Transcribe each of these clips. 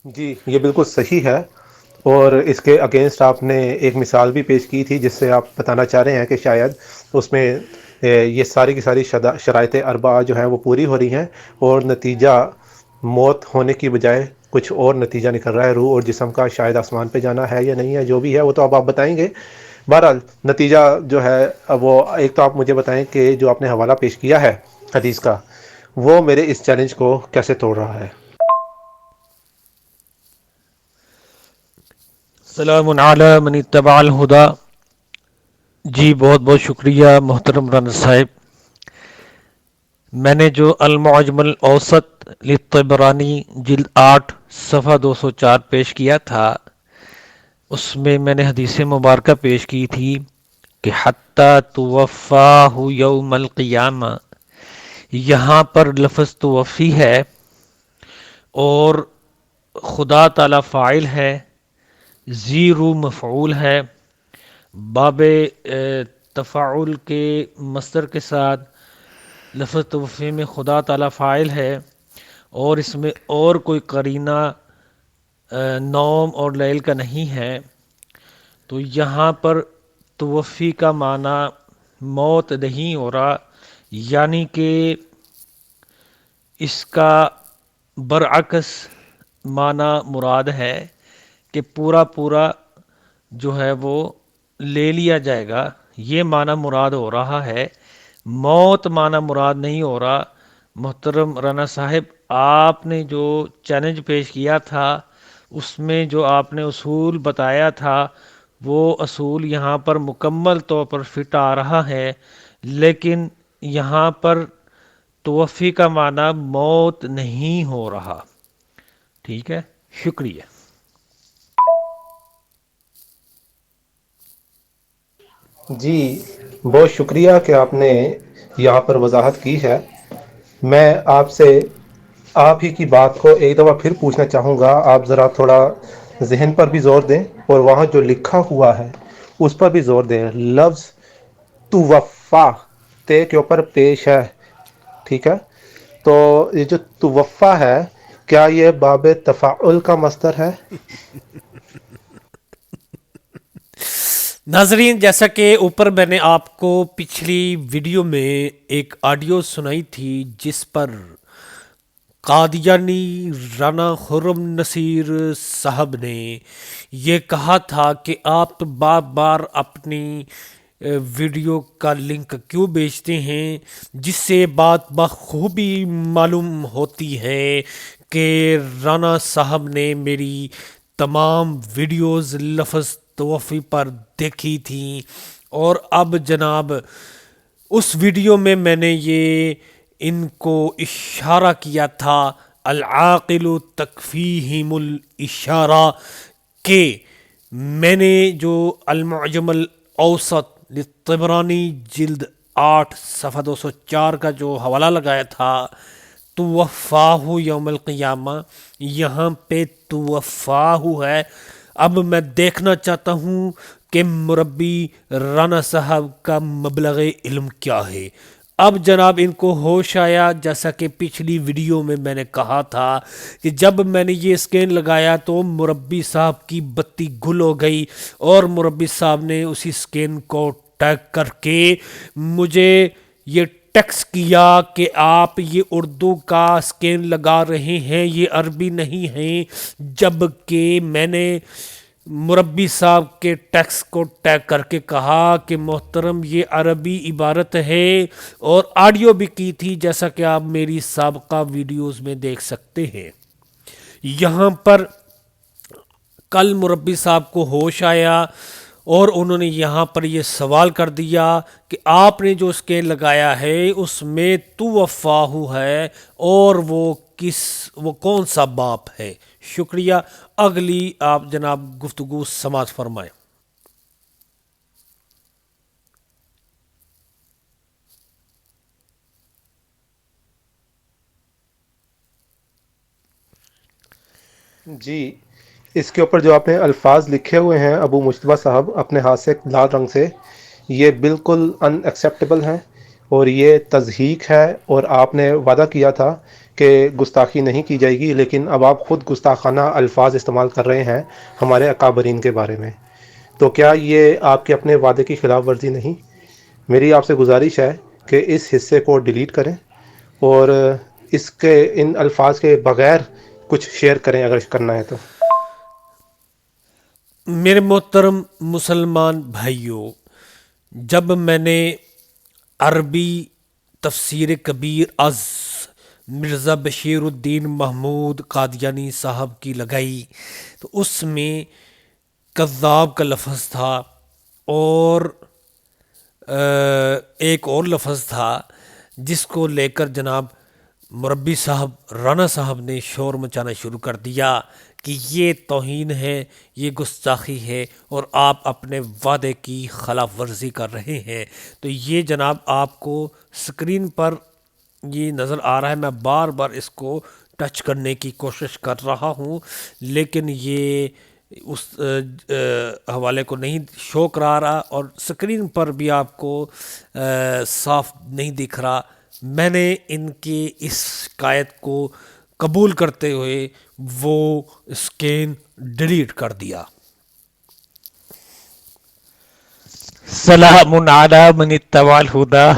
جی یہ بالکل صحیح ہے، اور اس کے اگینسٹ آپ نے ایک مثال بھی پیش کی تھی جس سے آپ بتانا چاہ رہے ہیں کہ شاید اس میں یہ ساری کی ساری شرائط اربعہ جو ہیں وہ پوری ہو رہی ہیں، اور نتیجہ موت ہونے کی بجائے کچھ اور نتیجہ نکل رہا ہے، روح اور جسم کا، شاید آسمان پہ جانا ہے یا نہیں ہے، جو بھی ہے وہ تو اب آپ بتائیں گے۔ بہرحال نتیجہ جو ہے وہ ایک تو آپ مجھے بتائیں کہ جو آپ نے حوالہ پیش کیا ہے حدیث کا، وہ میرے اس چیلنج کو کیسے توڑ رہا ہے؟ سلام علی من اتبع الہدا۔ جی بہت بہت شکریہ محترم رانا صاحب۔ میں نے جو المعجم الاوسط للطبرانی جلد 8 صفحہ 204 پیش کیا تھا، اس میں نے حدیث مبارکہ پیش کی تھی کہ حتی توفاہ یوم القیامہ، یہاں پر لفظ توفی ہے اور خدا تعالی فاعل ہے، زیرو مفعول ہے، باب تفاعل کے مصدر کے ساتھ لفظ توفی میں خدا تعالی فاعل ہے، اور اس میں اور کوئی قرینہ نوم اور لیل کا نہیں ہے، تو یہاں پر توفی کا معنی موت نہیں ہو رہا، یعنی کہ اس کا برعکس معنی مراد ہے کہ پورا پورا جو ہے وہ لے لیا جائے گا، یہ معنی مراد ہو رہا ہے، موت معنی مراد نہیں ہو رہا۔ محترم رانا صاحب، آپ نے جو چیلنج پیش کیا تھا اس میں جو آپ نے اصول بتایا تھا وہ اصول یہاں پر مکمل طور پر فٹ آ رہا ہے، لیکن یہاں پر توفی کا معنی موت نہیں ہو رہا۔ ٹھیک ہے، شکریہ۔ جی بہت شکریہ کہ آپ نے یہاں پر وضاحت کی ہے۔ میں آپ سے آپ ہی کی بات کو ایک دفعہ پھر پوچھنا چاہوں گا، آپ ذرا تھوڑا ذہن پر بھی زور دیں اور وہاں جو لکھا ہوا ہے اس پر بھی زور دیں۔ لفظ توفا تے کے اوپر پیش ہے، ٹھیک ہے؟ تو یہ جو توفا ہے، کیا یہ باب تفاعل کا مصدر ہے؟ ناظرین، جیسا کہ اوپر میں نے آپ کو پچھلی ویڈیو میں ایک آڈیو سنائی تھی جس پر قادیانی رانا خرم نصیر صاحب نے یہ کہا تھا کہ آپ بار بار اپنی ویڈیو کا لنک کیوں بیچتے ہیں، جس سے بات بخوبی معلوم ہوتی ہے کہ رانا صاحب نے میری تمام ویڈیوز لفظ توفی پر دیکھی تھیں، اور اب جناب اس ویڈیو میں نے یہ ان کو اشارہ کیا تھا، العاقل تکفیہم الاشارہ، کہ میں نے جو المعجم الاوسط للطبرانی جلد 8 صفحہ 204 کا جو حوالہ لگایا تھا، توفاہ یوم القیامہ، یہاں پہ توفاہ ہے۔ اب میں دیکھنا چاہتا ہوں کہ مربی رانا صاحب کا مبلغ علم کیا ہے۔ اب جناب ان کو ہوش آیا، جیسا کہ پچھلی ویڈیو میں نے کہا تھا کہ جب میں نے یہ اسکین لگایا تو مربی صاحب کی بتی گل ہو گئی، اور مربی صاحب نے اسی اسکین کو ٹیگ کر کے مجھے یہ ٹیکس کیا کہ آپ یہ اردو کا اسکین لگا رہے ہیں، یہ عربی نہیں ہیں، جب کہ میں نے مربی صاحب کے ٹیکس کو ٹیگ کر کے کہا کہ محترم یہ عربی عبارت ہے، اور آڈیو بھی کی تھی جیسا کہ آپ میری سابقہ ویڈیوز میں دیکھ سکتے ہیں۔ یہاں پر کل مربی صاحب کو ہوش آیا اور انہوں نے یہاں پر یہ سوال کر دیا کہ آپ نے جو اسکین لگایا ہے اس میں توفاہ ہے، اور وہ کون سا باپ ہے؟ شکریہ۔ اگلی آپ جناب گفتگو سماعت فرمائیں۔ جی اس کے اوپر جو آپ نے الفاظ لکھے ہوئے ہیں ابو مشتبہ صاحب اپنے ہاتھ سے لال رنگ سے، یہ بالکل ان ایکسیپٹیبل ہیں، اور یہ تضحیق ہے، اور آپ نے وعدہ کیا تھا کہ گستاخی نہیں کی جائے گی، لیکن اب آپ خود گستاخانہ الفاظ استعمال کر رہے ہیں ہمارے اکابرین کے بارے میں. تو کیا یہ آپ کے اپنے وعدے کی خلاف ورزی نہیں؟ میری آپ سے گزارش ہے کہ اس حصے کو ڈیلیٹ کریں، اور اس کے ان الفاظ کے بغیر کچھ شیئر کریں اگر کرنا ہے تو. میرے محترم مسلمان بھائیوں، جب میں نے عربی تفسیر کبیر از مرزا بشیر الدین محمود قادیانی صاحب کی لگائی تو اس میں کذاب کا لفظ تھا، اور ایک اور لفظ تھا جس کو لے کر جناب مربی صاحب رانا صاحب نے شور مچانا شروع کر دیا کہ یہ توہین ہے، یہ گستاخی ہے، اور آپ اپنے وعدے کی خلاف ورزی کر رہے ہیں. تو یہ جناب آپ کو سکرین پر یہ نظر آ رہا ہے، میں بار بار اس کو ٹچ کرنے کی کوشش کر رہا ہوں لیکن یہ اس حوالے کو نہیں شو کرا رہا، اور سکرین پر بھی آپ کو صاف نہیں دکھ رہا. میں نے ان کی اس شکایت کو قبول کرتے ہوئے وہ اسکین ڈیلیٹ کر دیا. سلام علی من اتبع الہدا.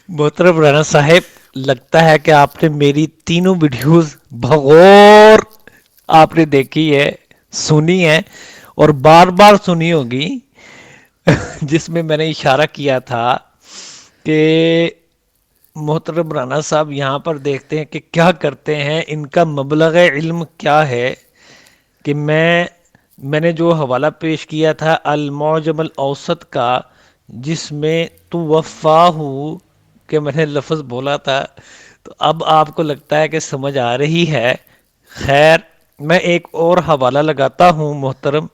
محترم رانا صاحب، لگتا ہے کہ آپ نے میری تینوں ویڈیوز بغور آپ نے دیکھی ہے، سنی ہے، اور بار بار سنی ہوگی، جس میں نے اشارہ کیا تھا کہ محترم رانا صاحب یہاں پر دیکھتے ہیں کہ کیا کرتے ہیں، ان کا مبلغ علم کیا ہے. کہ میں نے جو حوالہ پیش کیا تھا المعجم الاوسط کا، جس میں تو وفا ہوں کہ میں نے لفظ بولا تھا، تو اب آپ کو لگتا ہے کہ سمجھ آ رہی ہے. خیر، میں ایک اور حوالہ لگاتا ہوں محترم،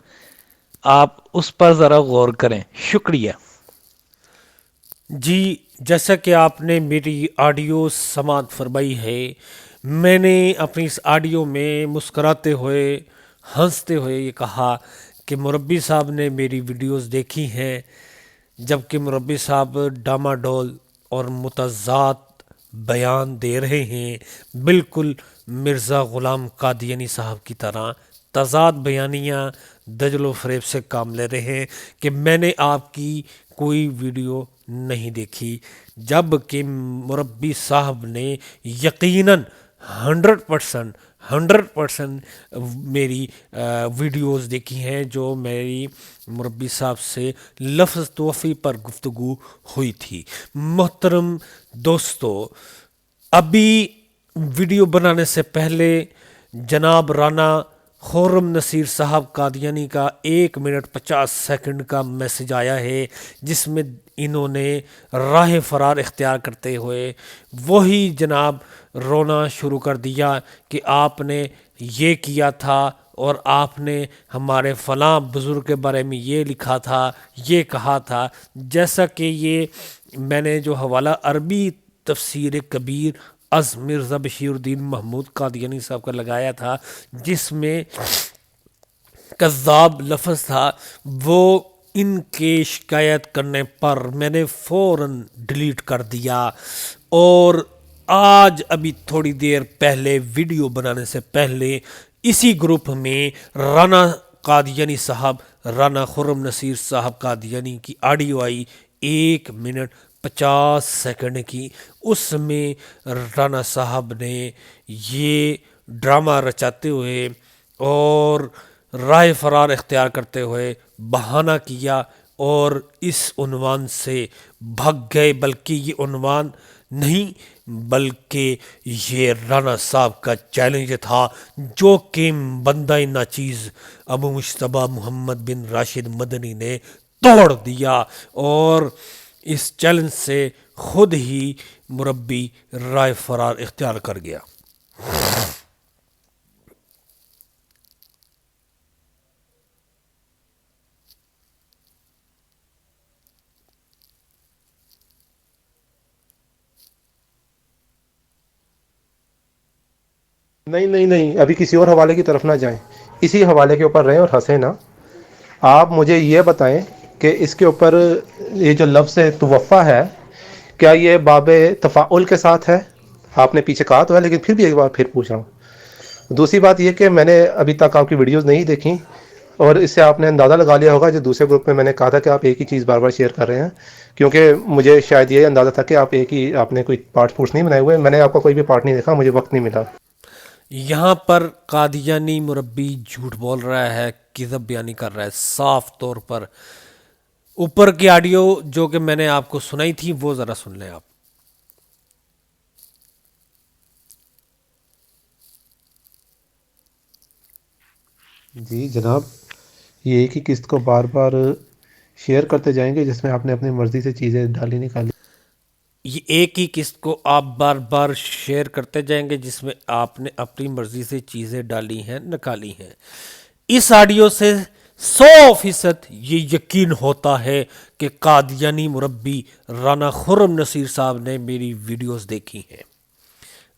آپ اس پر ذرا غور کریں. شکریہ. جی، جیسا کہ آپ نے میری آڈیو سماعت فرمائی ہے، میں نے اپنی اس آڈیو میں مسکراتے ہوئے ہنستے ہوئے یہ کہا کہ مربی صاحب نے میری ویڈیوز دیکھی ہیں، جبکہ مربی صاحب ڈاماڈول اور متضاد بیان دے رہے ہیں، بالکل مرزا غلام قادیانی صاحب کی طرح تضاد بیانیاں دجل و فریب سے کام لے رہے ہیں کہ میں نے آپ کی کوئی ویڈیو نہیں دیکھی، جب کہ مربی صاحب نے یقیناً 100% میری ویڈیوز دیکھی ہیں جو میری مربی صاحب سے لفظ توفی پر گفتگو ہوئی تھی. محترم دوستو، ابھی ویڈیو بنانے سے پہلے جناب رانا خرم نصیر صاحب قادیانی کا 1 منٹ 50 سیکنڈ کا میسج آیا ہے، جس میں انہوں نے راہ فرار اختیار کرتے ہوئے وہی جناب رونا شروع کر دیا کہ آپ نے یہ کیا تھا، اور آپ نے ہمارے فلاں بزرگ کے بارے میں یہ لکھا تھا، یہ کہا تھا. جیسا کہ یہ میں نے جو حوالہ عربی تفسیر کبیر از مرزا بشیر الدین محمود قادیانی صاحب کا لگایا تھا، جس میں کذاب لفظ تھا، وہ ان کے شکایت کرنے پر میں نے فوراً ڈیلیٹ کر دیا. اور آج ابھی تھوڑی دیر پہلے ویڈیو بنانے سے پہلے اسی گروپ میں رانا قادیانی صاحب، رانا خرم نصیر صاحب قادیانی کی آڈیو آئی 1 منٹ 50 سیکنڈ کی. اس میں رانا صاحب نے یہ ڈرامہ رچاتے ہوئے اور راہ فرار اختیار کرتے ہوئے بہانہ کیا اور اس عنوان سے بھگ گئے، بلکہ یہ عنوان نہیں بلکہ یہ رانا صاحب کا چیلنج تھا، جو کہ بندہ ناچیز ابو مشتبہ محمد بن راشد مدنی نے توڑ دیا، اور اس چیلنج سے خود ہی مربی رائے فرار اختیار کر گیا. نہیں، ابھی کسی اور حوالے کی طرف نہ جائیں، اسی حوالے کے اوپر رہیں اور ہنسیں نا. آپ مجھے یہ بتائیں کہ اس کے اوپر یہ جو لفظ توفع ہے کیا یہ باب تفاعل کے ساتھ ہے؟ آپ نے پیچھے کہا تو ہے، لیکن پھر بھی ایک بار پھر پوچھ رہا ہوں۔ دوسری بات یہ کہ میں نے ابھی تک آپ کی ویڈیوز نہیں دیکھی، اور اس سے آپ نے اندازہ لگا لیا ہوگا جو دوسرے گروپ میں نے کہا تھا کہ آپ ایک ہی چیز بار بار شیئر کر رہے ہیں، کیونکہ مجھے شاید یہ اندازہ تھا کہ آپ نے کوئی پارٹ پوچھ نہیں بنائے ہوئے، میں نے آپ کا کوئی بھی پارٹ نہیں دیکھا، مجھے وقت نہیں ملا۔ یہاں پر قادیانی مربی جھوٹ بول رہا ہے، کذب بیانی کر رہا ہے صاف طور پر۔ اوپر کی آڈیو جو کہ میں نے آپ کو سنائی تھی وہ ذرا سن لیں آپ۔ جی جناب، یہ ایک ہی قسط کو بار بار شیئر کرتے جائیں گے جس میں آپ نے اپنی مرضی سے چیزیں ڈالی نکالی؟ یہ ایک ہی قسط کو آپ بار بار شیئر کرتے جائیں گے جس میں آپ نے اپنی مرضی سے چیزیں ڈالی ہیں، نکالی ہیں۔ اس آڈیو سے 100% یہ یقین ہوتا ہے کہ قادیانی مربی رانا خرم نصیر صاحب نے میری ویڈیوز دیکھی ہیں،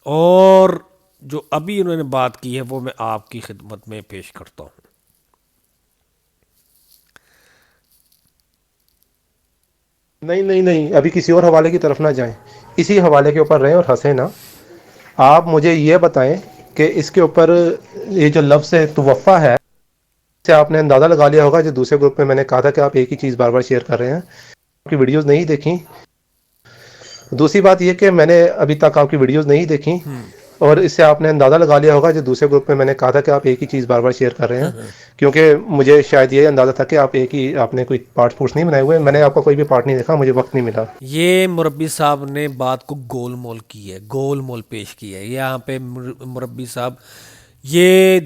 اور جو ابھی انہوں نے بات کی ہے وہ میں آپ کی خدمت میں پیش کرتا ہوں۔ نہیں نہیں نہیں، ابھی کسی اور حوالے کی طرف نہ جائیں، اسی حوالے کے اوپر رہیں اور ہنسیں نہ۔ آپ مجھے یہ بتائیں کہ اس کے اوپر یہ جو لفظ توفع ہے، اس سے آپ نے اندازہ لگا لیا ہوگا جو دوسرے گروپ میں نے کہا تھا کہ آپ ایک ہی چیز بار بار شیئر کر رہے ہیں، آپ کی ویڈیوز نہیں دیکھی۔ دوسری بات یہ کہ میں نے ابھی تک آپ کی ویڈیوز نہیں دیکھی، اور اس سے آپ نے اندازہ لگا لیا ہوگا جو دوسرے گروپ میں نے کہا تھا کہ آپ ایک ہی چیز بار بار شیئر کر رہے ہیں، کیونکہ مجھے شاید یہ اندازہ تھا کہ آپ نے کوئی پارٹ پوچھ نہیں بنائے ہوئے، میں نے آپ کا کوئی بھی پارٹ نہیں دیکھا، مجھے وقت نہیں ملا۔ یہ مربی صاحب نے بات کو گول مول کی ہے، گول مول پیش کی ہے۔ یہاں پہ مربی صاحب یہ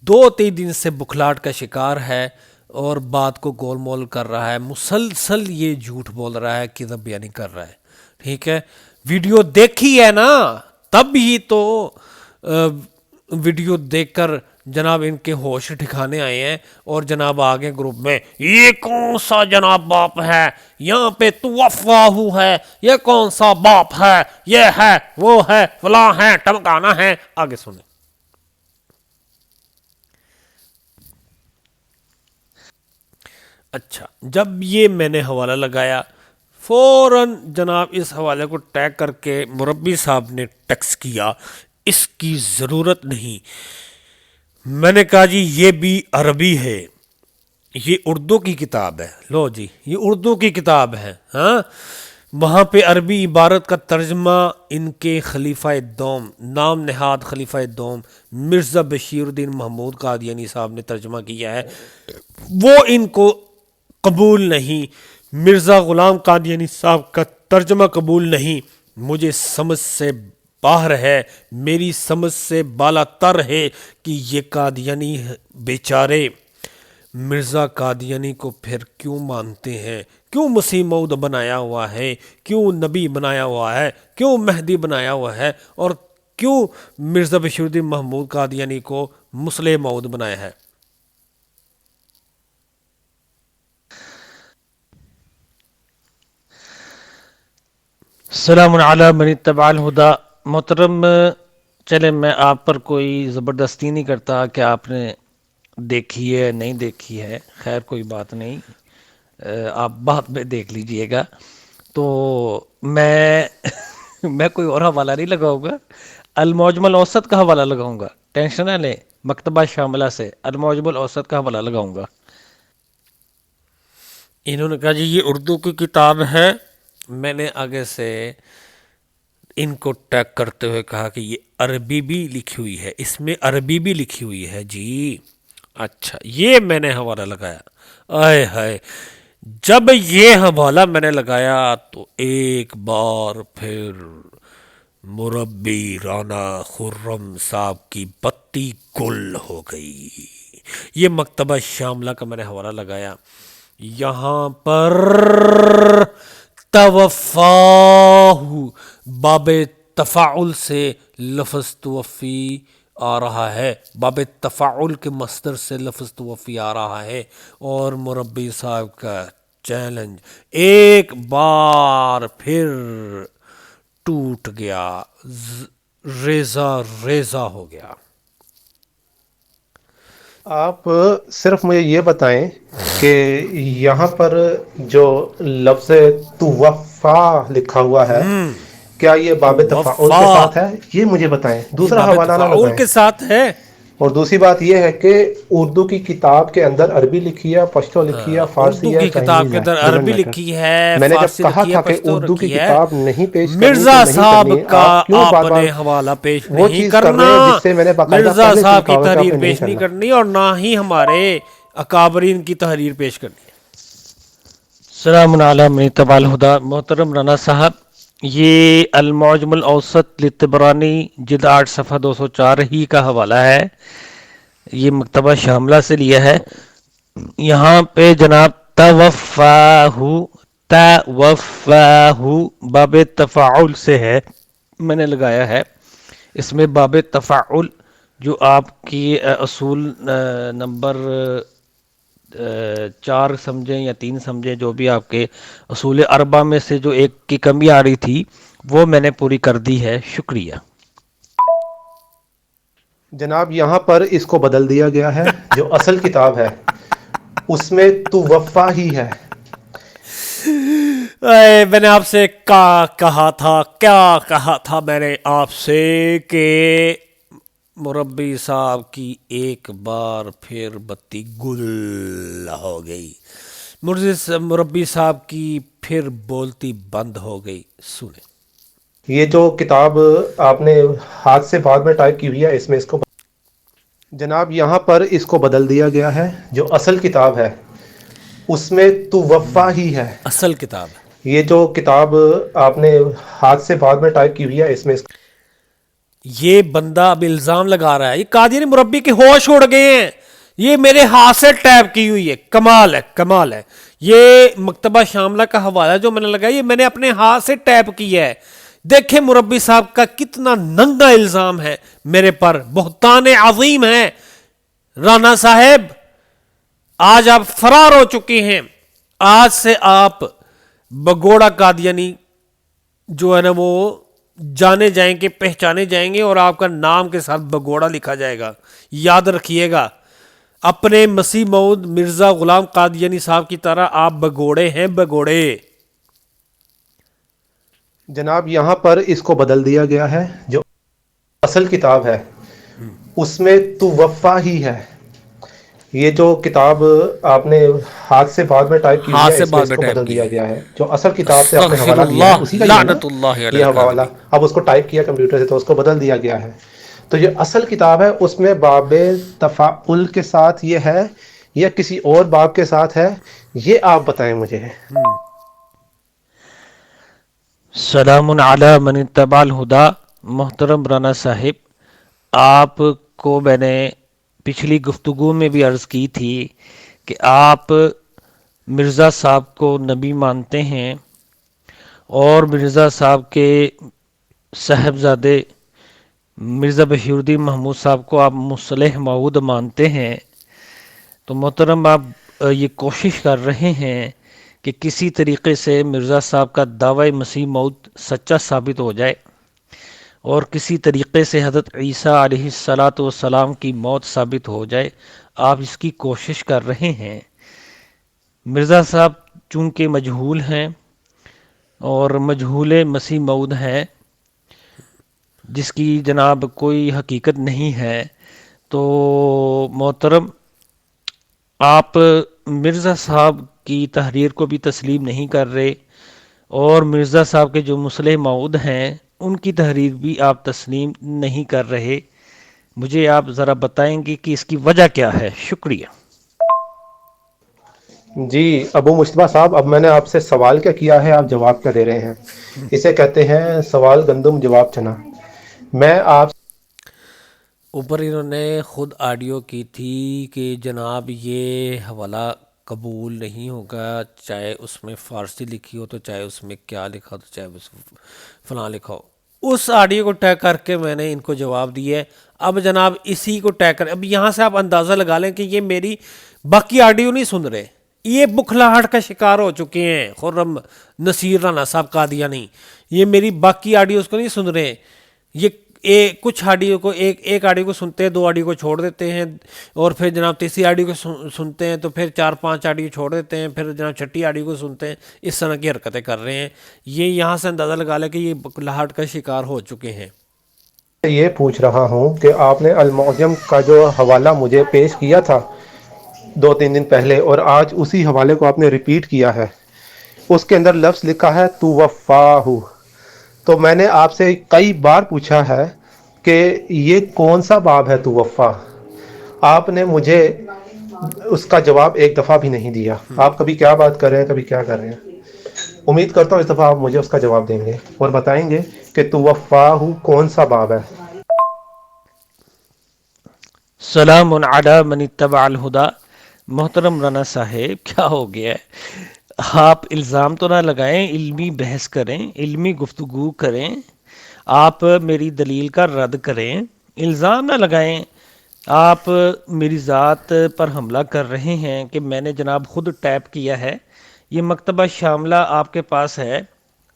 2-3 دن سے بکھلاٹ کا شکار ہے اور بات کو گول مول کر رہا ہے، مسلسل یہ جھوٹ بول رہا ہے، کذب بیانی کر رہا ہے۔ ٹھیک ہے، ویڈیو دیکھی ہے نا، تب ہی تو ویڈیو دیکھ کر جناب ان کے ہوش ٹھکانے آئے ہیں، اور جناب آگے گروپ میں یہ کون سا جناب باپ ہے، یہاں پہ توفاہو ہے، یہ کون سا باپ ہے، یہ ہے وہ ہے فلاں ہے ٹمکانا ہے۔ آگے سنیں۔ اچھا، جب یہ میں نے حوالہ لگایا فوراً جناب اس حوالے کو ٹیگ کر کے مربی صاحب نے ٹیکس کیا اس کی ضرورت نہیں۔ میں نے کہا جی یہ بھی عربی ہے، یہ اردو کی کتاب ہے، لو جی یہ اردو کی کتاب ہے، ہاں وہاں پہ عربی عبارت کا ترجمہ ان کے خلیفہ دوم، نام نہاد خلیفہ دوم مرزا بشیر الدین محمود قادیانی صاحب نے ترجمہ کیا ہے، وہ ان کو قبول نہیں۔ مرزا غلام قادیانی صاحب کا ترجمہ قبول نہیں، مجھے سمجھ سے باہر ہے، میری سمجھ سے بالا تر ہے کہ یہ قادیانی بیچارے مرزا قادیانی کو پھر کیوں مانتے ہیں، کیوں مسیح موعود بنایا ہوا ہے، کیوں نبی بنایا ہوا ہے، کیوں مہدی بنایا ہوا ہے، اور کیوں مرزا بشیر الدین محمود قادیانی کو مسلح موعود بنایا ہے۔ السلام علی من اتبع الہدا۔ محترم، چلے میں آپ پر کوئی زبردستی نہیں کرتا کہ آپ نے دیکھی ہے نہیں دیکھی ہے، خیر کوئی بات نہیں، آپ بعد میں دیکھ لیجئے گا۔ تو میں کوئی اور حوالہ نہیں لگاؤں گا، المعجم الاوسط کا حوالہ لگاؤں گا، ٹینشن نہ لیں، مکتبہ شاملہ سے المعجم الاوسط کا حوالہ لگاؤں گا۔ انہوں نے کہا جی یہ اردو کی کتاب ہے، میں نے آگے سے ان کو ٹیگ کرتے ہوئے کہا کہ یہ عربی بھی لکھی ہوئی ہے، اس میں عربی بھی لکھی ہوئی ہے جی۔ اچھا یہ میں نے حوالہ لگایا، آئے ہائے جب یہ حوالہ میں نے لگایا تو ایک بار پھر مربی رانا خرم صاحب کی بتی گل ہو گئی۔ یہ مکتبہ شاملہ کا میں نے حوالہ لگایا، یہاں پر توفاہ باب تفاعل سے لفظ توفی آ رہا ہے، باب تفاعل کے مصدر سے لفظ توفی آ رہا ہے، اور مربی صاحب کا چیلنج ایک بار پھر ٹوٹ گیا، ریزہ ریزہ ہو گیا۔ آپ صرف مجھے یہ بتائیں کہ یہاں پر جو لفظ توفا لکھا ہوا ہے کیا یہ باب تفاعل کے وفا، ساتھ ہے؟ یہ مجھے بتائیں، یہ دوسرا باب حوالہ نہ تفاعل لگائیں۔ کے ساتھ ہے۔ اور دوسری بات یہ ہے کہ اردو کی کتاب کے اندر عربی لکھی ہے، پشتو لکھی ہے، اردو فارسی ہے، کی کتاب چائنیز کے ہے، اندر ڈزنٹ عربی میٹر۔ لکھی ہے، میں نے جب فارسی کہا لکھی ہے، تھا کہ پشتو اردو کی لکھی ہے۔ کتاب نہیں پیش کرنی تو مرزا نہیں صاحب کرنی، کا آپ کیوں بار آپ بار نے حوالہ پیش وہ نہیں چیز کر کرنا، رہے ہیں جس سے میں نے باقاعدہ مرزا پہلے سے صاحب لکھا کی ہوا ہے کہ آپ تحریر نے نہیں پیش نہیں کرنا۔ کرنی، اور نہ ہی ہمارے اکابرین کی تحریر پیش کرنی ہے۔ السلام علیکم من تبع الہدا۔ محترم رانا صاحب، یہ المعجم الاوسط للطبرانی جلد 8 صفحہ 204 ہی کا حوالہ ہے، یہ مکتبہ شاملہ سے لیا ہے۔ یہاں پہ جناب توفاہو باب تفاعل سے ہے، میں نے لگایا ہے اس میں باب تفاعل، جو آپ کی اصول نمبر 4 سمجھیں یا 3 سمجھیں، جو بھی آپ کے اصول اربع میں سے جو ایک کی کمی آ رہی تھی وہ میں نے پوری کر دی ہے، شکریہ۔ جناب یہاں پر اس کو بدل دیا گیا ہے، جو اصل کتاب ہے اس میں توفا ہی ہے۔ میں نے آپ سے کہا تھا میں نے آپ سے کہ مربی صاحب کی ایک بار پھر بتی گل ہو گئی، مربی صاحب کی پھر بولتی بند ہو گئی۔ سنیں یہ جو کتاب آپ نے ہاتھ سے بعد میں ٹائپ کی ہوئی ہے، اس میں اس کو جناب یہاں پر اس کو بدل دیا گیا ہے، جو اصل کتاب ہے اس میں توفا ہی ہے۔ اصل کتاب ہے۔ یہ جو کتاب آپ نے ہاتھ سے بعد میں ٹائپ کی ہوئی ہے، اس میں یہ بندہ اب الزام لگا رہا ہے، یہ قادیانی مربی کے ہوش اڑ گئے ہیں، یہ میرے ہاتھ سے ٹیپ کی ہوئی ہے۔ کمال ہے، کمال ہے۔ یہ مکتبہ شاملہ کا حوالہ جو میں نے لگایا، یہ میں نے اپنے ہاتھ سے ٹیپ کیا ہے۔ دیکھیں مربی صاحب کا کتنا ننگا الزام ہے میرے پر، بہتان عظیم ہے۔ رانا صاحب آج آپ فرار ہو چکے ہیں، آج سے آپ بگوڑا قادیانی جو ہے نا وہ جانے جائیں گے، پہچانے جائیں گے، اور آپ کا نام کے ساتھ بگوڑا لکھا جائے گا۔ یاد رکھیے گا، اپنے مسیح موعود مرزا غلام قادیانی صاحب کی طرح آپ بگوڑے ہیں، بگوڑے۔ جناب یہاں پر اس کو بدل دیا گیا ہے، جو اصل کتاب ہے اس میں توفا ہی ہے۔ یہ جو کتاب آپ نے ہاتھ سے بعد میں ٹائپ کی ہوئی ہاتھ ہے، سے اس میں بعد اس میں کو ٹائپ بدل کیا دیا ہے۔ گیا ہے، جو اصل کتاب سے آپ نے استغفر حوالہ لیا ہے اللہ، اسی کا ہی ہے نا لعنت اللہ علی یہ حوالہ۔ الکاذبین۔ اب اس کو ٹائپ کیا کمپیوٹر سے تو اس کو بدل دیا گیا ہے، تو یہ اصل کتاب ہے، اس میں باب تفاعل کے ساتھ یہ ہے یا کسی اور باب کے ساتھ ہے، یہ آپ بتائیں مجھے۔ سلام علی من اتبع الہدا۔ محترم رانا صاحب، آپ کو میں نے پچھلی گفتگو میں بھی عرض کی تھی کہ آپ مرزا صاحب کو نبی مانتے ہیں، اور مرزا صاحب کے صاحبزادے مرزا بشیر الدین محمود صاحب کو آپ مصلح موعود مانتے ہیں۔ تو محترم آپ یہ کوشش کر رہے ہیں کہ کسی طریقے سے مرزا صاحب کا دعوی مسیح موعود سچا ثابت ہو جائے، اور کسی طریقے سے حضرت عیسیٰ علیہ السلام کی موت ثابت ہو جائے، آپ اس کی کوشش کر رہے ہیں۔ مرزا صاحب چونکہ مجہول ہیں اور مجہول مسیح موعود ہیں، جس کی جناب کوئی حقیقت نہیں ہے، تو محترم آپ مرزا صاحب کی تحریر کو بھی تسلیم نہیں کر رہے، اور مرزا صاحب کے جو مصلح موعود ہیں ان کی تحریر بھی آپ تسلیم نہیں کر رہے۔ مجھے آپ ذرا بتائیں گے کہ اس کی وجہ کیا ہے؟ شکریہ۔ جی ابو مشتبہ صاحب، اب میں نے آپ سے سوال کیا کیا ہے، آپ جواب کیا دے رہے ہیں؟ اسے کہتے ہیں سوال گندم جواب چنا۔ میں آپ اوپر انہوں نے خود آڈیو کی تھی کہ جناب یہ حوالہ قبول نہیں ہوگا، چاہے اس میں فارسی لکھی ہو تو چاہے اس میں کیا لکھا ہو تو چاہے اس فلاں لکھا ہو۔ اس آڈیو کو ٹیگ کر کے میں نے ان کو جواب دیا ہے۔ اب جناب اسی کو ٹیگ کر، اب یہاں سے آپ اندازہ لگا لیں کہ یہ میری باقی آڈیو نہیں سن رہے، یہ بکھلاہٹ کا شکار ہو چکے ہیں۔ خرم نصیر رانا صاحب قادیانی یہ میری باقی آڈیوز کو نہیں سن رہے، یہ کچھ آڈیو کو ایک آڈیو کو سنتے ہیں، 2 آڈیو کو چھوڑ دیتے ہیں، اور پھر جناب تیسری آڈیو کو سنتے ہیں تو پھر 4-5 آڈیو چھوڑ دیتے ہیں، پھر جناب چھٹی آڈیو کو سنتے ہیں. اس طرح کی حرکتیں کر رہے ہیں. یہ یہاں سے اندازہ لگا لیں کہ یہ بکلاہٹ کا شکار ہو چکے ہیں. یہ پوچھ رہا ہوں کہ آپ نے المعجم کا جو حوالہ مجھے پیش کیا تھا 2-3 دن پہلے، اور آج اسی حوالے کو آپ نے ریپیٹ کیا ہے، اس کے اندر لفظ لکھا ہے تو وفاہ. تو میں نے آپ سے کئی بار پوچھا ہے کہ یہ کون سا باب ہے تو وفا. آپ نے مجھے اس کا جواب ایک دفعہ بھی نہیں دیا. آپ کبھی کیا بات کر رہے ہیں، کبھی کیا کر رہے ہیں. امید کرتا ہوں اس دفعہ آپ مجھے اس کا جواب دیں گے اور بتائیں گے کہ تو وفاہ کون سا باب ہے. سلام علی من اتبع الہدا. محترم رانا صاحب کیا ہو گیا ہے؟ آپ الزام تو نہ لگائیں، علمی بحث کریں، علمی گفتگو کریں. آپ میری دلیل کا رد کریں، الزام نہ لگائیں. آپ میری ذات پر حملہ کر رہے ہیں کہ میں نے جناب خود ٹیپ کیا ہے. یہ مکتبہ شاملہ آپ کے پاس ہے،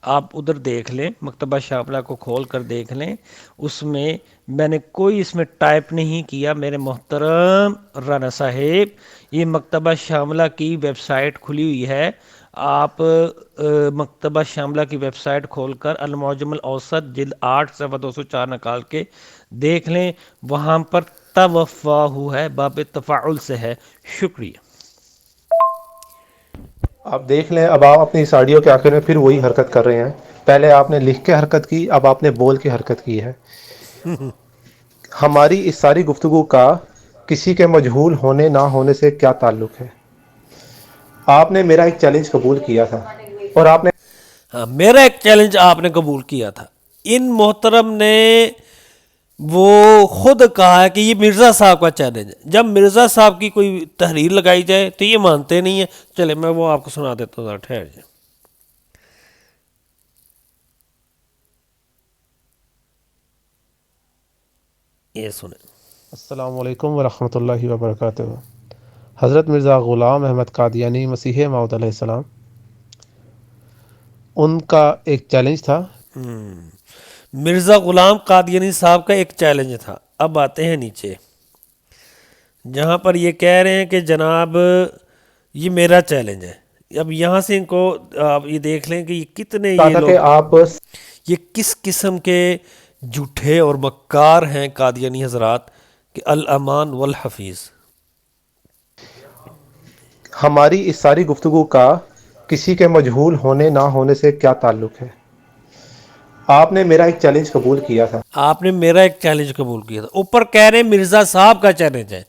آپ ادھر دیکھ لیں، مکتبہ شاملہ کو کھول کر دیکھ لیں. اس میں نے کوئی اس میں ٹائپ نہیں کیا میرے محترم رانا صاحب. یہ مکتبہ شاملہ کی ویب سائٹ کھلی ہوئی ہے. آپ مکتبہ شاملہ کی ویب سائٹ کھول کر المعجم الاوسط جلد 8 صفحہ 204 نکال کے دیکھ لیں. وہاں پر توفاہ ہے، باب تفاعل سے ہے. شکریہ. آپ دیکھ لیں، اب آپ اپنی اس آڈیو کے آخر میں پھر وہی حرکت کر رہے ہیں. پہلے آپ نے لکھ کے حرکت کی، اب آپ نے بول کے حرکت کی ہے. ہماری اس ساری گفتگو کا کسی کے مجہول ہونے نہ ہونے سے کیا تعلق ہے؟ آپ نے میرا ایک چیلنج قبول کیا تھا اور آپ نے ہاں، میرا ایک چیلنج آپ نے قبول کیا تھا. ان محترم نے وہ خود کہا ہے کہ یہ مرزا صاحب کا چیلنج ہے. جب مرزا صاحب کی کوئی تحریر لگائی جائے تو یہ مانتے نہیں ہیں. چلے میں وہ آپ کو سنا دیتا ہوں، ذرا ٹھہر جائیں. یہ سنیں. السلام علیکم ورحمۃ اللہ وبرکاتہ. حضرت مرزا غلام احمد قادیانی مسیح موعود علیہ السلام، ان کا ایک چیلنج تھا. مرزا غلام قادیانی صاحب کا ایک چیلنج تھا. اب آتے ہیں نیچے جہاں پر یہ کہہ رہے ہیں کہ جناب یہ میرا چیلنج ہے. اب یہاں سے ان کو آپ یہ دیکھ لیں کہ یہ کتنے کہا یہ تھا کہ لوگ آپ یہ کس قسم کے جھوٹے اور مکار ہیں قادیانی حضرات، کہ الامان والحفیظ. ہماری اس ساری گفتگو کا کسی کے مجہول ہونے نہ ہونے سے کیا تعلق ہے؟ آپ نے میرا ایک چیلنج قبول کیا تھا. آپ نے میرا ایک چیلنج قبول کیا تھا. اوپر کہہ رہے ہیں مرزا صاحب کا چیلنج ہے.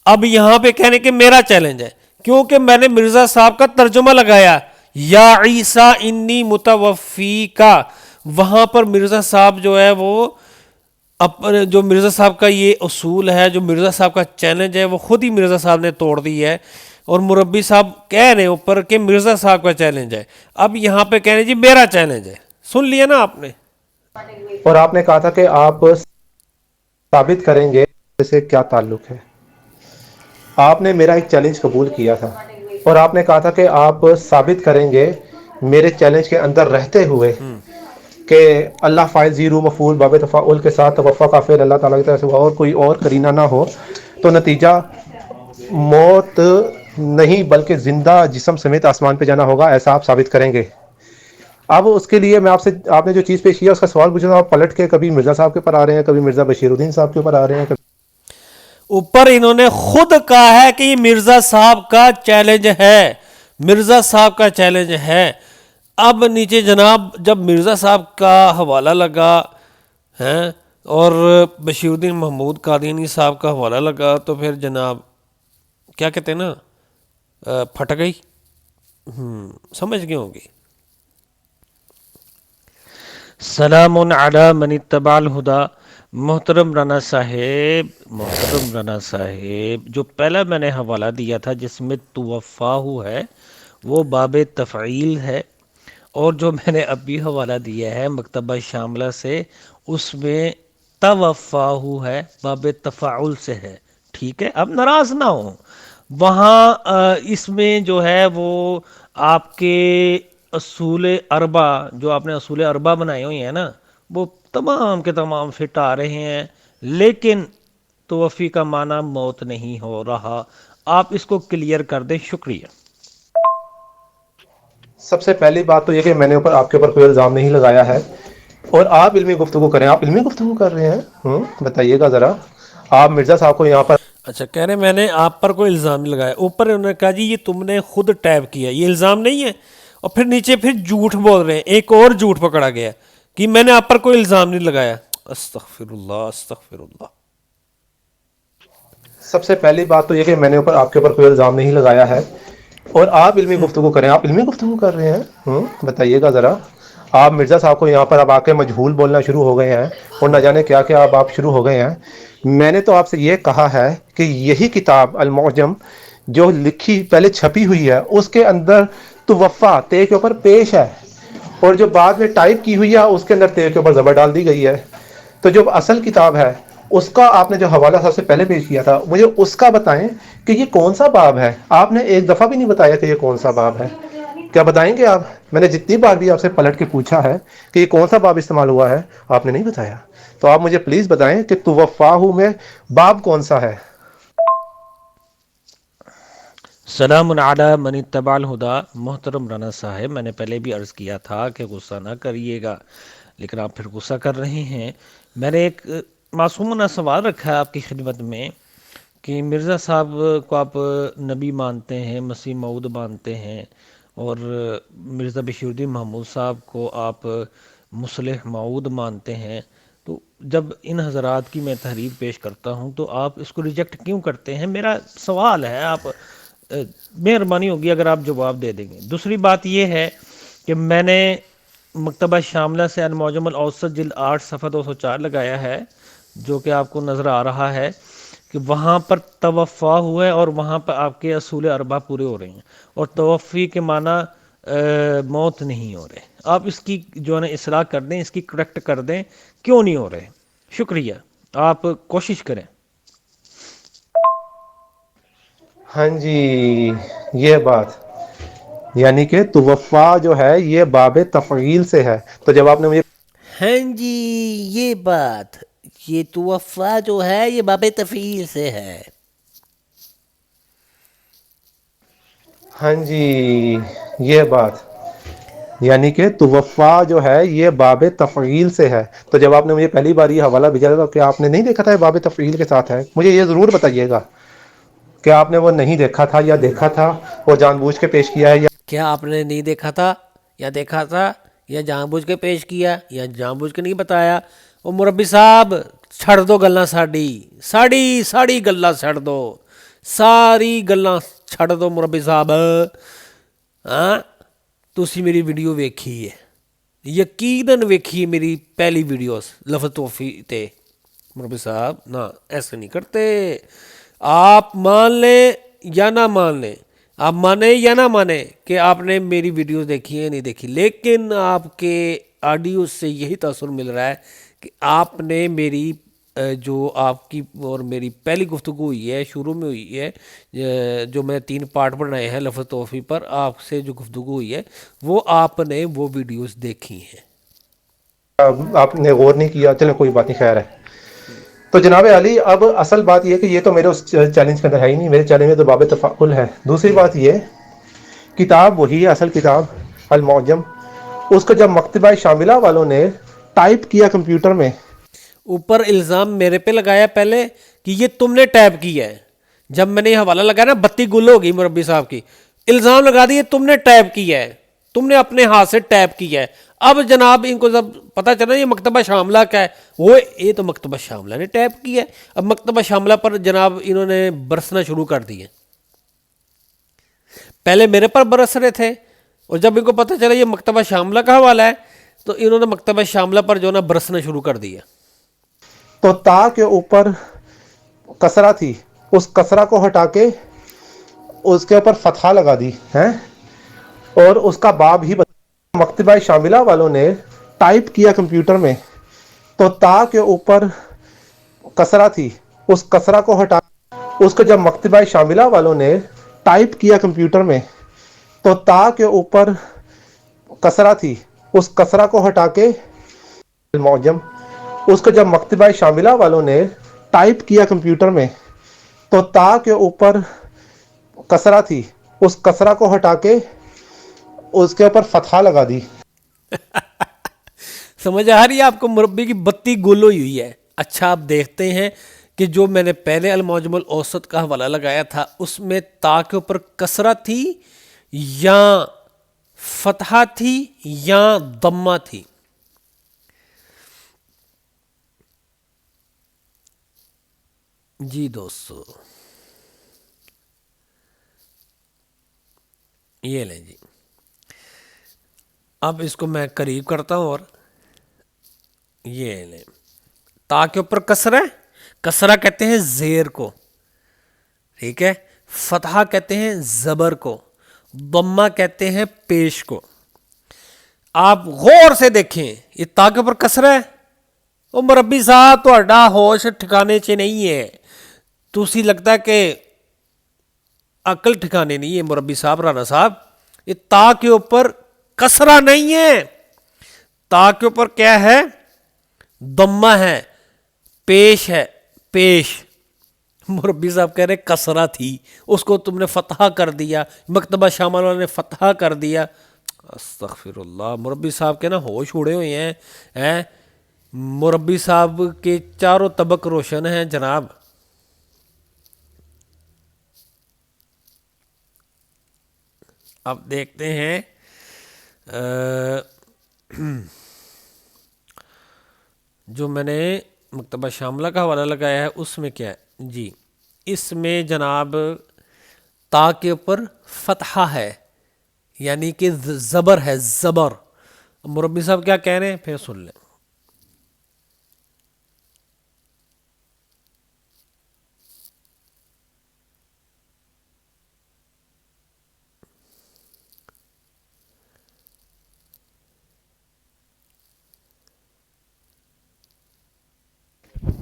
اب یہاں پہ کہہ رہے ہیں کہ میرا چیلنج ہے کیونکہ میں نے مرزا صاحب کا ترجمہ لگایا یا عیسیٰ انی متوفی کا. وہاں پر مرزا صاحب جو ہے وہ اپنے جو مرزا صاحب کا یہ اصول ہے، جو مرزا صاحب کا چیلنج ہے، وہ خود ہی مرزا صاحب نے توڑ دی ہے. اور مربی صاحب کہہ رہے ہیں اوپر کہ مرزا صاحب کا چیلنج ہے. اب یہاں پہ کہہ رہے ہیں جی میرا چیلنج ہے. سن لیا نا آپ نے. اور آپ نے کہا تھا کہ آپ ثابت کریں گے سے کیا تعلق ہے. آپ نے میرا ایک چیلنج قبول کیا تھا اور آپ نے کہا تھا کہ آپ ثابت کریں گے میرے چیلنج کے اندر رہتے ہوئے کہ اللہ فاعل زیرو مفعول باب تفاعل کے ساتھ توفع کا فعل اللہ تعالیٰ کی طرف سے اور کوئی اور قرینہ نہ ہو تو نتیجہ موت نہیں بلکہ زندہ جسم سمیت آسمان پہ جانا ہوگا. ایسا آپ ثابت کریں گے. اب اس کے لیے میں آپ نے جو چیز پیش کیا اس کا سوال پوچھا تھا. آپ پلٹ کے کبھی مرزا صاحب کے اوپر آ رہے ہیں، کبھی مرزا بشیر الدین صاحب کے اوپر آ رہے ہیں. اوپر انہوں نے خود کہا ہے کہ یہ مرزا صاحب کا چیلنج ہے، مرزا صاحب کا چیلنج ہے. اب نیچے جناب جب مرزا صاحب کا حوالہ لگا ہیں اور بشیر الدین محمود قادیانی صاحب کا حوالہ لگا تو پھر جناب کیا کہتے ہیں نا پھٹ گئی. سمجھ گئے ہوں گے. سلام علی من اتبع الہدا. محترم رانا صاحب جو پہلا میں نے حوالہ دیا تھا جس میں توفاہ ہے وہ باب تفعیل ہے، اور جو میں نے ابھی حوالہ دیا ہے مکتبہ شاملہ سے اس میں توفاہ ہے، باب تفاعل سے ہے. ٹھیک ہے، اب ناراض نہ ہوں. وہاں اس میں جو ہے وہ آپ کے اصول اربع جو آپ نے اصول اربع بنائے ہوئے ہیں نا، وہ تمام کے تمام فٹ آ رہے ہیں، لیکن توفی کا معنی موت نہیں ہو رہا. آپ اس کو کلیئر کر دیں. شکریہ. سب سے پہلی بات تو یہ کہ میں نے آپ کے اوپر کوئی الزام نہیں لگایا ہے، اور آپ علمی گفتگو کریں. آپ علمی گفتگو کر رہے ہیں؟ بتائیے گا ذرا. آپ مرزا صاحب کو یہاں پر اچھا کہہ رہے ہیں میں نے آپ پر کوئی الزام نہیں لگایا. اوپر انہوں نے کہا جی یہ تم نے خود ٹیپ کیا، یہ الزام نہیں ہے. اور پھر نیچے پھر جھوٹ بول رہے ہیں. ایک اور جھوٹ پکڑا گیا کہ میں نے آپ پر کوئی الزام نہیں لگایا. استغفر اللہ استغفر اللہ. سب سے پہلی بات تو یہ کہ میں نے آپ کے اوپر کوئی الزام نہیں لگایا ہے، اور آپ علمی گفتگو کریں. آپ علمی گفتگو کر رہے ہیں؟ بتائیے گا ذرا. آپ مرزا صاحب کو یہاں پر اب آ کے مجہول بولنا شروع ہو گئے ہیں، اور نہ جانے کیا کیا اب آپ شروع ہو گئے ہیں. میں نے تو آپ سے یہ کہا ہے کہ یہی کتاب المعجم جو لکھی پہلے چھپی ہوئی ہے، اس کے اندر توفع تے کے اوپر پیش ہے، اور جو بعد میں ٹائپ کی ہوئی ہے اس کے اندر تے کے اوپر زبر ڈال دی گئی ہے. تو جو اصل کتاب ہے اس کا آپ نے جو حوالہ سب سے پہلے پیش کیا تھا، مجھے اس کا بتائیں کہ یہ کون سا باب ہے. آپ نے ایک دفعہ بھی نہیں بتایا کہ یہ کون سا باب ہے. کیا بتائیں گے آپ؟ میں نے جتنی بار بھی آپ سے پلٹ کے پوچھا ہے کہ یہ کون سا باب استعمال ہوا ہے، آپ نے نہیں بتایا. تو آپ مجھے پلیز بتائیں کہ توفاہ میں باب کون سا ہے. سلام علی من اتبع الہدا. محترم رانا صاحب، میں نے پہلے بھی عرض کیا تھا کہ غصہ نہ کریے گا، لیکن آپ پھر غصہ کر رہے ہیں. میں نے ایک معصومانہ سوال رکھا ہے آپ کی خدمت میں کہ مرزا صاحب کو آپ نبی مانتے ہیں، مسیح موعود مانتے ہیں، اور مرزا بشیر الدین محمود صاحب کو آپ مصلح موعود مانتے ہیں. تو جب ان حضرات کی میں تحریر پیش کرتا ہوں تو آپ اس کو ریجیکٹ کیوں کرتے ہیں؟ میرا سوال ہے. آپ مہربانی ہوگی اگر آپ جواب دے دیں گے. دوسری بات یہ ہے کہ میں نے مکتبہ شاملہ سے المعجم الاوسط جلد 8 صفحہ 204 لگایا ہے، جو کہ آپ کو نظر آ رہا ہے کہ وہاں پر توفع ہوا ہے اور وہاں پر آپ کے اصول اربعہ پورے ہو رہے ہیں، اور توفی کے معنی موت نہیں ہو رہے. آپ اس کی جو ہے نا اصلاح کر دیں، اس کی کریکٹ کر دیں، کیوں نہیں ہو رہے. شکریہ. آپ کوشش کریں. ہاں جی، یہ بات یعنی کہ توفع جو ہے یہ باب تفعیل سے ہے. تو جب آپ نے مجھے ہاں جی یہ بات، یہ توفع جو ہے یہ باب تفعیل سے ہے. ہاں جی یہ بات یعنی کہ توفع جو ہے یہ باب تفعیل سے ہے. تو جب آپ نے مجھے پہلی بار یہ حوالہ بھیجا تھا تو کیا آپ نے نہیں دیکھا تھا یہ باب تفعیل کے ساتھ ہے؟ مجھے یہ ضرور بتائیے گا کہ آپ نے وہ نہیں دیکھا تھا یا دیکھا تھا اور جان بوجھ کے پیش کیا ہے. یا کیا آپ نے نہیں دیکھا تھا یا دیکھا تھا یا جان بوجھ کے پیش کیا یا جان بوجھ کے نہیں بتایا؟ وہ مربی صاحب چھڑ دو گلاں ساڑی گلاں چھڑ دو، ساری گلاں چھڑ دو مربی صاحب. ہاں تسی میری ویڈیو ویکھی ہے، یقیناً ویکھی ہے میری پہلی ویڈیوز لفظ توفی تے. مربی صاحب نہ ایسے نہیں کرتے. آپ مان لیں یا نہ مان لیں، آپ مانیں یا نہ مانیں کہ آپ نے میری ویڈیوز دیکھی ہے نہیں دیکھی، لیکن آپ کے آڈیو سے یہی تاثر مل رہا ہے کہ آپ نے میری جو آپ کی اور میری پہلی گفتگو ہوئی ہے، شروع میں ہوئی ہے، جو میں 3 پارٹ بنائے ہیں لفظ توفی پر، آپ سے جو گفتگو ہوئی ہے وہ آپ نے وہ ویڈیوز دیکھی ہیں. آپ نے غور نہیں کیا، چلیں کوئی بات نہیں، خیر ہے. تو جناب علی، اب اصل بات یہ کہ یہ تو میرے اس چیلنج کے اندر ہے ہی نہیں. میرے چیلنج میں تو باب تفعل ہے. دوسری بات یہ، کتاب وہی ہے اصل کتاب المعجم، اس کو جب مکتبہ شاملہ والوں نے ٹائپ کیا کمپیوٹر میں. اوپر الزام میرے پہ لگایا پہلے کہ یہ تم نے ٹیپ کیا ہے. جب میں نے یہ حوالہ لگایا نا 32 گل ہو گئی مربی صاحب کی، الزام لگا دیے تم نے ٹیپ کیا ہے، تم نے اپنے ہاتھ سے ٹیپ کیا ہے. اب جناب ان کو جب پتہ چلا یہ مکتبہ شاملہ کا ہے، وہ یہ تو مکتبہ شاملہ نے ٹیپ کیا ہے. اب مکتبہ شاملہ پر جناب انہوں نے برسنا شروع کر دیے. پہلے میرے پر برس رہے تھے، اور جب ان کو پتہ چلا یہ مکتبہ شاملہ کا حوالہ ہے تو انہوں نے مکتبہ شاملہ پر جو نا برسنا شروع کر دیا. تو تا کے اوپر کسرہ تھی، اس کسرہ کو ہٹا کے اس کے اوپر فتحہ لگا دی ہیں، اور اس کا باب ہی مکتبہ شاملہ والوں نے ٹائپ کیا کمپیوٹر میں. تو تا کے اوپر کسرہ تھی، اس کسرہ کو ہٹا، اس کو جب مکتبہ شاملہ والوں نے ٹائپ کیا کمپیوٹر میں، تو تا کے اوپر کسرہ تھی، اس کسرہ کو ہٹا کے المعجم اس کو جب مکتبہ شاملہ والوں نے ٹائپ کیا کمپیوٹر میں تو تا کے اوپر کسرہ تھی، اس کسرہ کو ہٹا کے اس کے اوپر فتحہ لگا دی. سمجھ آ رہی ہے آپ کو؟ مربی کی بتی گل ہوئی ہوئی ہے. اچھا آپ دیکھتے ہیں کہ جو میں نے پہلے المعجم الاوسط کا حوالہ لگایا تھا اس میں تا کے اوپر کسرہ تھی یا فتحہ تھی یا ضمہ تھی. جی دوستو یہ لیں جی، اب اس کو میں قریب کرتا ہوں اور یہ لیں. تا کے اوپر کسرہ، کسرہ کہتے ہیں زیر کو، ٹھیک ہے، فتحہ کہتے ہیں زبر کو، ضمہ کہتے ہیں پیش کو. آپ غور سے دیکھیں یہ تا کے اوپر کسرہ ہے. وہ مربی صاحب تہاڈا ہوش ٹھکانے چ نہیں ہے، تسی لگتا ہے کہ عقل ٹھکانے نہیں ہے. مربی صاحب، رانا صاحب، یہ تا کے اوپر کسرہ نہیں ہے، تا کے اوپر کیا ہے؟ ضمہ ہے، پیش ہے، پیش. مربی صاحب کہہ رہے کسرہ تھی، اس کو تم نے فتحہ کر دیا، مکتبہ شامل والوں نے فتحہ کر دیا. استغفر اللہ. مربی صاحب کے نا ہوش اڑے ہوئے ہیں. مربی صاحب کے چاروں طبق روشن ہیں جناب. اب دیکھتے ہیں جو میں نے مکتبہ شاملہ کا حوالہ لگایا ہے اس میں کیا ہے جی. اس میں جناب تا کے اوپر فتحہ ہے، یعنی کہ زبر ہے، زبر. مربی صاحب کیا کہہ رہے ہیں پھر سن لیں.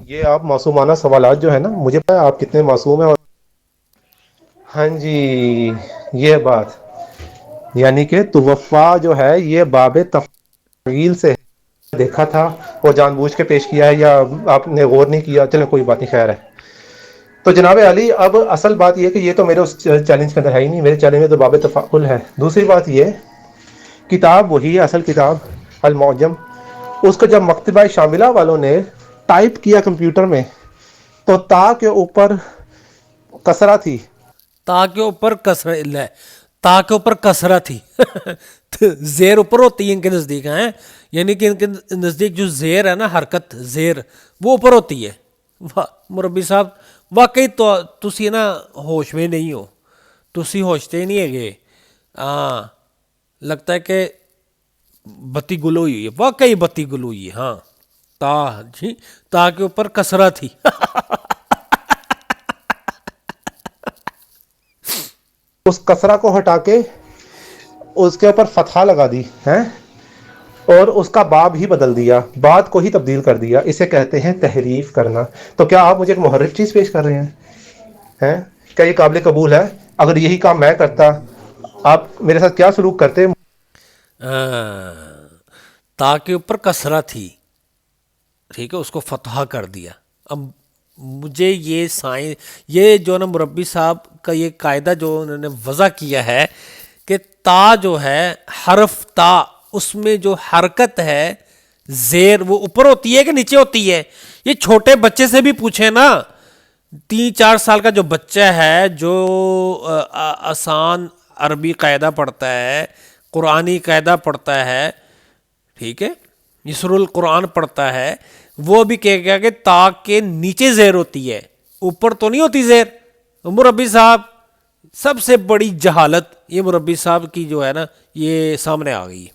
یہ آپ معصومانہ سوالات جو ہے نا، مجھے پتا ہے آپ کتنے معصوم ہیں. اور ہاں جی، یہ بات یعنی کہ توفا جو ہے یہ باب تفعیل سے دیکھا تھا اور جان بوجھ کے پیش کیا ہے یا آپ نے غور نہیں کیا؟ چلیں کوئی بات نہیں، خیر ہے. تو جناب علی، اب اصل بات یہ کہ یہ تو میرے اس چیلنج کے اندر ہے ہی نہیں. میرے چیلنج میں تو باب تفعل ہے. دوسری بات یہ، کتاب وہی ہے، اصل کتاب المعجم. اس کو جب مکتبہ شاملہ والوں نے ٹائپ کیا کمپیوٹر میں تو تا کے اوپر کسرہ تھی. تا کے اوپر کسرہ ہے، تا کے اوپر کسرہ تھی. زیر اوپر ہوتی ہے ان کے نزدیک ہیں، یعنی کہ ان کے نزدیک جو زیر ہے نا، حرکت زیر، وہ اوپر ہوتی ہے. واہ مربی صاحب، واقعی تو تسی نا ہوش میں نہیں ہو، تسی ہوشتے نہیں ہے گے. ہاں لگتا ہے کہ بتی گل ہوئی ہوئی ہے، واقعی بتی گل ہوئی ہے. ہاں تا جی، تا کے اوپر کسرہ تھی. اس کسرہ کو ہٹا کے اس کے اوپر فتحہ لگا دی ہیں اور اس کا باب ہی بدل دیا، بات کو ہی تبدیل کر دیا. اسے کہتے ہیں تحریف کرنا. تو کیا آپ مجھے ایک محرف چیز پیش کر رہے ہیں؟ کیا یہ قابل قبول ہے؟ اگر یہی کام میں کرتا، آپ میرے ساتھ کیا سلوک کرتے؟ تا کے اوپر کسرہ تھی، ٹھیک ہے، اس کو فتحہ کر دیا. اب مجھے یہ یہ جو نا مربی صاحب کا یہ قاعدہ جو انہوں نے وضع کیا ہے کہ تا جو ہے، حرف تا، اس میں جو حرکت ہے زیر، وہ اوپر ہوتی ہے کہ نیچے ہوتی ہے؟ یہ چھوٹے بچے سے بھی پوچھیں نا، 3-4 سال کا جو بچہ ہے جو آسان عربی قاعدہ پڑھتا ہے، قرآنی قاعدہ پڑھتا ہے، ٹھیک ہے، یسر القرآن پڑھتا ہے، وہ بھی کہہ گیا کہ تا کے نیچے زیر ہوتی ہے، اوپر تو نہیں ہوتی زیر. مربی صاحب سب سے بڑی جہالت یہ مربی صاحب کی جو ہے نا یہ سامنے آ گئی ہے.